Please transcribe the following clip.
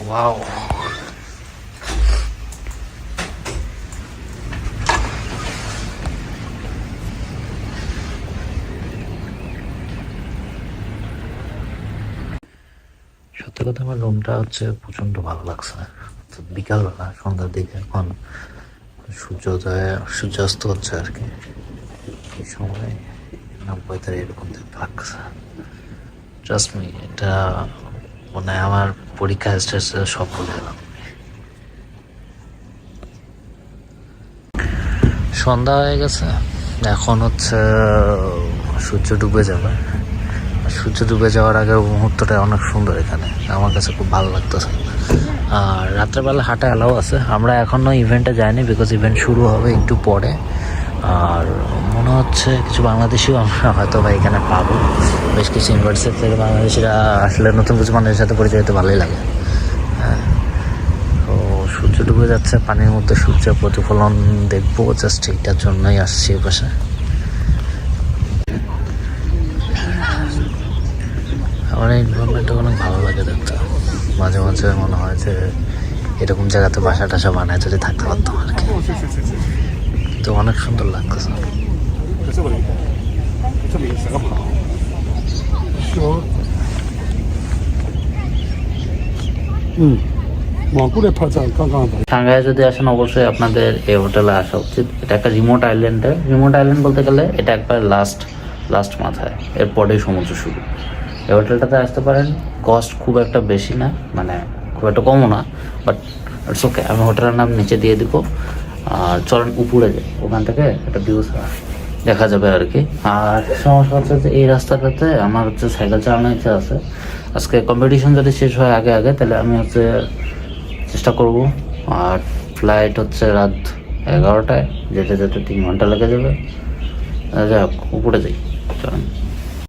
Wow, সত্যি কথা আমার রুমটা হচ্ছে প্রচন্ড ভালো লাগছে। তো বিকালবেলা সন্ধ্যার দিকে এখন সূর্যাস্ত হচ্ছে আর কি, এই সময় 90 এরকম দেখতে লাগছে। ট্রাস্ট মি, এটা মানে আমার পরীক্ষা স্ট্রেসে সব ভুলে গেলাম। সন্ধ্যা হয়ে গেছে, এখন হচ্ছে সূর্য ডুবে যাবে। সূর্য ডুবে যাওয়ার আগের মুহূর্তটা অনেক সুন্দর এখানে, আমার কাছে খুব ভালো লাগতেছে। আর রাত্রেবেলা হাঁটা এলাও আছে। আমরা এখনও ইভেন্টে যাইনি, বিকজ ইভেন্ট শুরু হবে একটু পরে। আর মনে হচ্ছে কিছু বাংলাদেশিও আমরা হয়তো বা এখানে পাবো। বেশ কিছু ইউনিভার্সিটি থেকে বাংলাদেশিরা আসলে নতুন কিছু মানুষের সাথে পরিচয় হতে ভালোই লাগে। হ্যাঁ, তো সূর্য ডুবে যাচ্ছে, পানির মধ্যে সূর্যের প্রতিফলন দেখবো, জাস্ট এইটার জন্যই আসছি এ পাশে। আমার এই এনভায়রনমেন্টটা অনেক ভালো লাগে দেখতে। মাঝে মাঝে মনে হয় যে এরকম জায়গাতে বাসা টাসা বানায় যদি থাকতে পারতাম আর কি। তো অনেক সুন্দর লাগতেছে। সাংহাই যদি আসেন অবশ্যই আপনাদের এই হোটেলে আসা উচিত। এটা একটা রিমোট আইল্যান্ড বলতে গেলে এটা একবার লাস্ট মাথায়, এরপরেই সমুদ্র শুরু। এই হোটেলটাতে আসতে পারেন, কস্ট খুব একটা বেশি না, মানে খুব একটা কমও না, বাট ইটস ওকে। আমি হোটেলের নাম নিচে দিয়ে দিব। আর চলেন উপরে যাই, ওখান থেকে একটা ভিউ দেখা যাবে আর কি। আর সমস্যা হচ্ছে যে এই রাস্তাটাতে আমার হচ্ছে সাইকেল চালানোর ইচ্ছা আছে। আজকে কম্পিটিশন যদি শেষ হয় আগে তাহলে আমি হচ্ছে চেষ্টা করব। আর ফ্লাইট হচ্ছে রাত 11টায়, যেতে 3 ঘন্টা লেগে যাবে। যাই হোক, উপরে যাই, চলেন।